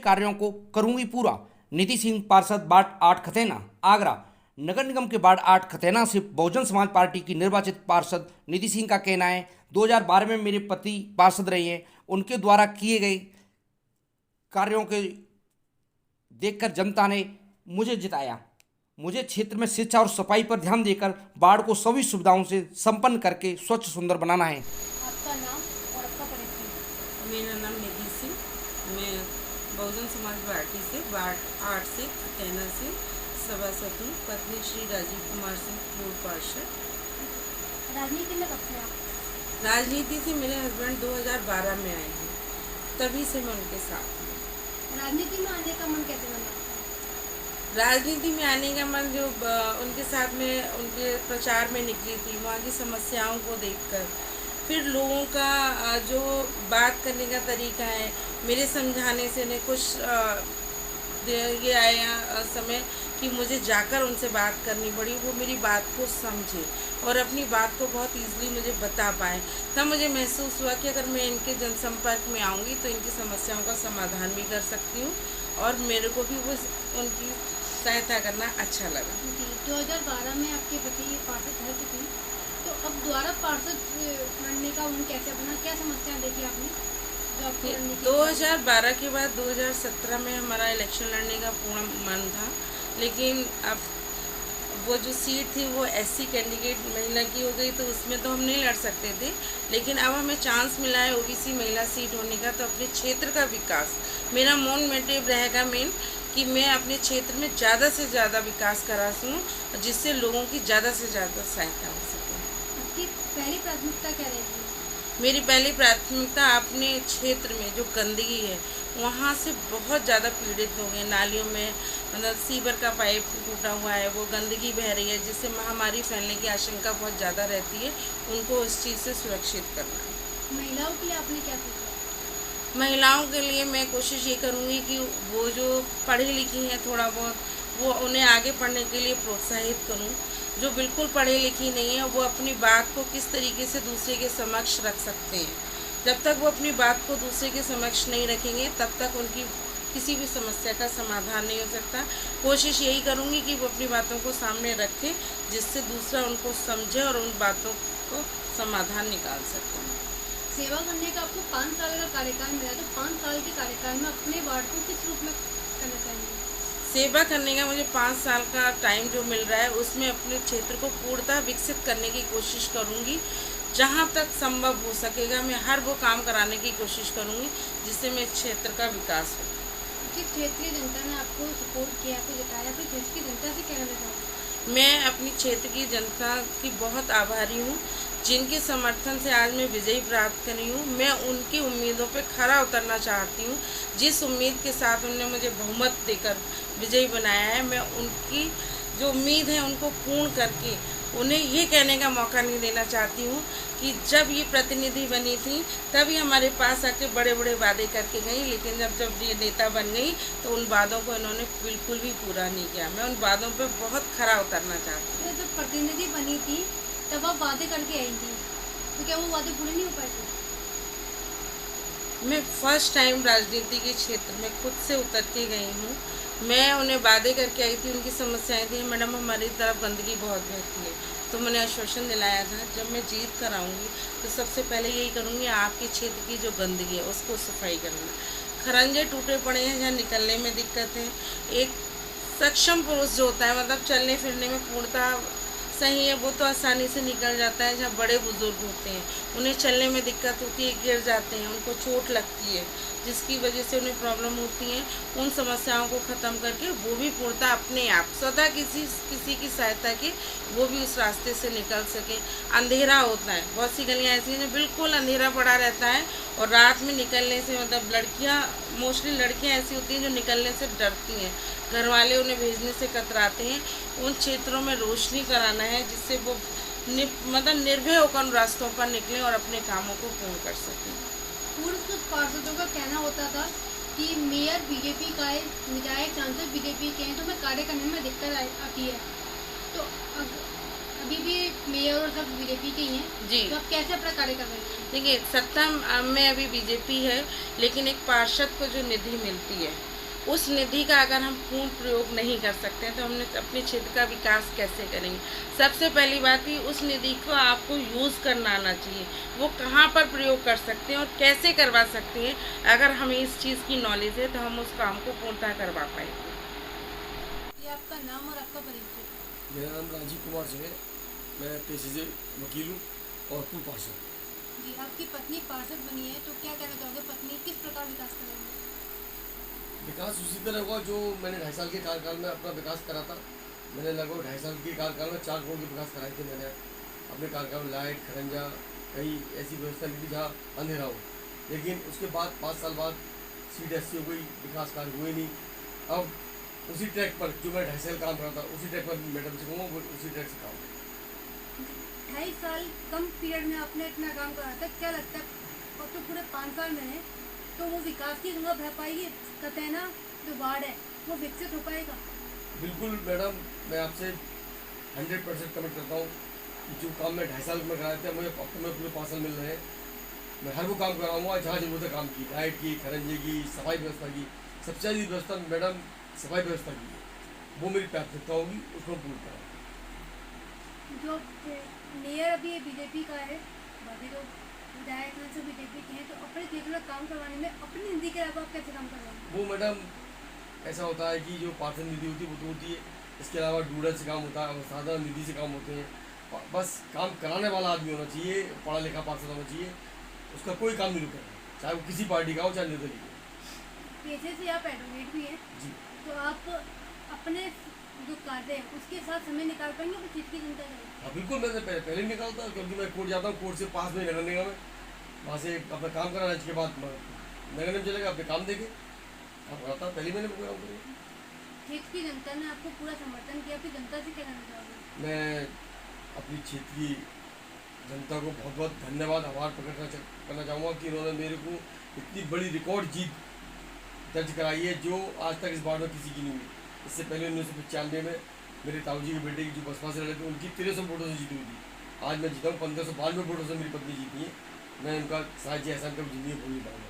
कार्यों को करूंगी पूरा। निधि सिंह, पार्षद वार्ड 8 खतेना, आगरा। नगर निगम के वार्ड 8 खतेना से बहुजन समाज पार्टी की निर्वाचित पार्षद निधि सिंह का कहना है, 2012 में मेरे पति पार्षद रहे हैं। उनके द्वारा किए गए कार्यों के देखकर जनता ने मुझे जिताया। मुझे क्षेत्र में शिक्षा और सफाई पर ध्यान देकर वार्ड को सभी सुविधाओं से संपन्न करके स्वच्छ सुंदर बनाना है। आपका नाम और आपका परिचय। मेरा नाम निधि सिंह, मैं बहुजन समाज पार्टी से वार्ड 8 से खतेना से सभासद हूँ। पत्नी श्री राजीव कुमार सिंह, पूर्व पार्षद। राजनीति में कब से आप? राजनीति से मेरे हस्बैंड 2012 में आए हैं, तभी से मैं उनके साथ हूँ। राजनीति में आने का मन कैसे बना? राजनीति में आने का मन जो उनके साथ में उनके प्रचार में निकली थी, वहाँ की समस्याओं को देखकर, फिर लोगों का जो बात करने का तरीका है, मेरे समझाने से उन्हें कुछ ये आया समय कि मुझे जाकर उनसे बात करनी पड़ी। वो मेरी बात को समझे और अपनी बात को बहुत ईजिली मुझे बता पाए। तब मुझे महसूस हुआ कि अगर मैं इनके जनसंपर्क में आऊँगी तो इनकी समस्याओं का समाधान भी कर सकती हूँ और मेरे को भी वो उनकी सहायता करना अच्छा लगा। जी, 2012 में आपके पति पार्षद रह चुके हैं, तो अब दोबारा पार्षद लड़ने का मन कैसे बना? क्या समस्या देखी आपने जो आपको लड़ने की? 2012 के बाद 2017 में हमारा इलेक्शन लड़ने का पूर्ण मन था, लेकिन अब वो जो सीट थी वो एससी कैंडिडेट महिला की हो गई, तो उसमें तो हम नहीं लड़ सकते थे। लेकिन अब हमें चांस मिला है ओबीसी महिला सीट होने का, तो अपने क्षेत्र का विकास मेरा मोटिव रहेगा मेन कि मैं अपने क्षेत्र में ज़्यादा से ज़्यादा विकास करा सकूँ, जिससे लोगों की ज़्यादा से ज़्यादा सहायता हो सके। आपकी पहली प्राथमिकता क्या रहेगी? मेरी पहली प्राथमिकता अपने क्षेत्र में जो गंदगी है, वहाँ से बहुत ज़्यादा पीड़ित हो गए। नालियों में मतलब सीवर का पाइप टूटा हुआ है, वो गंदगी बह रही है, जिससे महामारी फैलने की आशंका बहुत ज़्यादा रहती है। उनको इस चीज़ से सुरक्षित करना है। महिलाओं के लिए आपने क्या सोचा? महिलाओं के लिए मैं कोशिश ये करूँगी कि वो जो पढ़ी लिखी हैं थोड़ा बहुत, वो उन्हें आगे पढ़ने के लिए प्रोत्साहित करूँ। जो बिल्कुल पढ़ी लिखी नहीं है, वो अपनी बात को किस तरीके से दूसरे के समक्ष रख सकते हैं। जब तक वो अपनी बात को दूसरे के समक्ष नहीं रखेंगे, तब तक उनकी किसी भी समस्या का समाधान नहीं हो सकता। कोशिश यही करूँगी कि वो अपनी बातों को सामने रखें, जिससे दूसरा उनको समझे और उन बातों को समाधान निकाल सके। सेवा करने का आपको 5 साल का कार्यकाल मिला, तो 5 साल के कार्यकाल में अपने वार्ड को किस रूप में करना चाहेंगे? सेवा करने का मुझे 5 साल का टाइम जो मिल रहा है, उसमें अपने क्षेत्र को पूर्णतः विकसित करने की कोशिश करूंगी। जहां तक संभव हो सकेगा मैं हर वो काम कराने की कोशिश करूंगी जिससे मेरे क्षेत्र का विकास हो। किस क्षेत्रीय जनता ने आपको सपोर्ट किया, आपको जिताया, फिर क्षेत्र की जनता से क्या कहना चाहोगे? मैं अपनी क्षेत्र की जनता की बहुत आभारी हूँ, जिनके समर्थन से आज मैं विजयी प्राप्त करी हूँ। मैं उनकी उम्मीदों पे खरा उतरना चाहती हूँ। जिस उम्मीद के साथ उन्होंने मुझे बहुमत देकर विजयी बनाया है, मैं उनकी जो उम्मीद है उनको पूर्ण करके उन्हें ये कहने का मौका नहीं देना चाहती हूँ कि जब ये प्रतिनिधि बनी थी तभी हमारे पास आके बड़े बड़े वादे करके गई, लेकिन जब ये नेता बन गई तो उन वादों को इन्होंने बिल्कुल भी पूरा नहीं किया। मैं उन वादों पे बहुत खरा उतरना चाहती हूँ। जब प्रतिनिधि बनी थी तब आप वादे करके आई थी, तो क्या वो वादे पूरे नहीं हो पाए थे? मैं फर्स्ट टाइम राजनीति के क्षेत्र में खुद से उतर के गई हूँ। मैं उन्हें वादे करके आई थी, उनकी समस्याएं थी, मैडम हमारी तरफ गंदगी बहुत बहती है, तो मैंने आश्वासन दिलाया था जब मैं जीत कर आऊँगी तो सबसे पहले यही करूँगी, आपके क्षेत्र की जो गंदगी है उसको सफाई करना। खरंजे टूटे पड़े हैं जहाँ निकलने में दिक्कत है। एक सक्षम पुरुष जो होता है, मतलब चलने फिरने में पूर्णतः सही है, वो तो आसानी से निकल जाता है। जहाँ बड़े बुजुर्ग होते हैं उन्हें चलने में दिक्कत होती है, गिर जाते हैं, उनको चोट लगती है, जिसकी वजह से उन्हें प्रॉब्लम होती है। उन समस्याओं को ख़त्म करके वो भी पूर्णतः अपने आप स्वतः किसी की सहायता की वो भी उस रास्ते से निकल सके। अंधेरा होता है, बहुत सी गलियाँ ऐसी हैं बिल्कुल अंधेरा पड़ा रहता है और रात में निकलने से मतलब मोस्टली लड़कियाँ ऐसी होती हैं जो निकलने से डरती हैं, घर वाले उन्हें भेजने से कतराते हैं। उन क्षेत्रों में रोशनी कराना है जिससे वो मतलब निर्भय होकर उन रास्तों पर निकलें और अपने कामों को पूर्ण कर सकें। पूर्व कुछ पार्षदों का कहना होता था कि मेयर बीजेपी का है, विधायक सांसद बीजेपी के हैं, तो मैं कार्य करने में दिक्कत आती है। तो अभी भी मेयर और सब बीजेपी के ही हैं जी, तो आप कैसे अपना कार्य कर रहे हैं? देखिए सत्ता में अभी बीजेपी है, लेकिन एक पार्षद को जो निधि मिलती है उस निधि का अगर हम पूर्ण प्रयोग नहीं कर सकते हैं तो हमने अपने क्षेत्र का विकास कैसे करेंगे। सबसे पहली बात ही उस निधि को आपको यूज़ करना आना चाहिए, वो कहाँ पर प्रयोग कर सकते हैं और कैसे करवा सकते हैं। अगर हमें इस चीज़ की नॉलेज है तो हम उस काम को पूर्णतः करवा पाएंगे। ये आपका नाम और आपका परिचय। मेरा नाम राजीव कुमार सिंह है। मैं पेशे से वकील हूँ और पूर्व पार्षद। जी, आपकी पत्नी पार्षद बनी है तो क्या कहना चाहोगे, पत्नी किस प्रकार विकास करेंगे? विकास उसी तरह हुआ जो मैंने 2.5 साल के कार्यकाल में अपना विकास करा था। मैंने लगभग 2.5 साल के कार्यकाल में 4 करोड़ के विकास कराए थे। मैंने अपने कार्यकाल में लाइट, खरंजा, कई ऐसी व्यवस्था ली थी जहाँ अंधेरा हो। लेकिन उसके बाद 5 साल बाद सीट ऐसी हो गई, विकास कार्य हुए नहीं। अब उसी ट्रैक पर जो मैं 2.5 साल काम करा था उसी ट्रैक पर मैडम से कहूँगा वो उसी ट्रैक से काम। 2.5 साल कम पीरियड में आपने इतना काम करा था, क्या लगता है और तो पूरे 5 साल में है तो वो विकास की गंगा बह पाएगी? कतैना जो वार्ड है वो विकसित हो पाएगा? बिल्कुल मैडम, मैं आपसे 100% कमिट करता हूँ कि जो काम मैं 2.5 साल में कराए थे मुझे अब तो मैं पूरे 5 साल मिल रहे हैं। मैं हर वो काम कराऊंगा जहाँ जरूरत है काम की, लाइट की, खरंजे की, सफाई व्यवस्था की। सबसे ज़्यादा व्यवस्था मैडम सफाई व्यवस्था की है, वो मेरी प्राथमिकता होगी, उसको पूर्ण कराऊँ। जो मेयर अभी बीजेपी का है, बाकी जो विधायक हैं जो बीजेपी के हैं, तो अपने क्षेत्र में काम करवाने में अपनी निधि के अलावा आप कैसे काम करवाएंगे? वो मैडम ऐसा होता है कि जो पार्षद निधि होती है वो तो होती है, इसके अलावा डूडल से काम होता है, साधारण निधि से काम होते हैं। बस काम कराने वाला आदमी होना चाहिए, पढ़ा लिखा पार्षद होना चाहिए, उसका कोई काम नहीं रुकेगा, चाहे वो किसी पार्टी का हो चाहे निर्दलीय हो। पेशे से आप एडवोकेट भी हैं, जी तो आप अपने जो कार्य है उसके साथ समय निकाल पाएंगे अपनी चीज की चिंता करें? हाँ बिल्कुल, मैं तो पहले निकालता हूँ क्योंकि मैं कोर्ट जाता हूँ, कोर्ट से पास में नगर निगम है, वहाँ से अपना काम कराना, इसके बाद नगर निगम चलेगा, अपने काम देके आप कराता पहले मैंने काम करेंगे। क्षेत्र की जनता ने आपको पूरा समर्थन किया, फिर जनता से क्या कहना चाहोगे? मैं अपनी क्षेत्र की जनता को बहुत बहुत धन्यवाद, आभार प्रकट करना चाहूँगा कि उन्होंने मेरे को इतनी बड़ी रिकॉर्ड जीत दर्ज कराई है जो आज तक इस बार में किसी की नहीं हुई। इससे पहले 1995 में मेरे ताऊ जी के बेटे की जो बसपा से लड़े थे उनकी 1300 वोटों से जीती हुई थी। आज मैं जीता हूँ 1592 वोटों से, मेरी पत्नी जीती है। मैं उनका साहित्य एहसान कभी जिंदगी भूल नहीं पाऊंगा।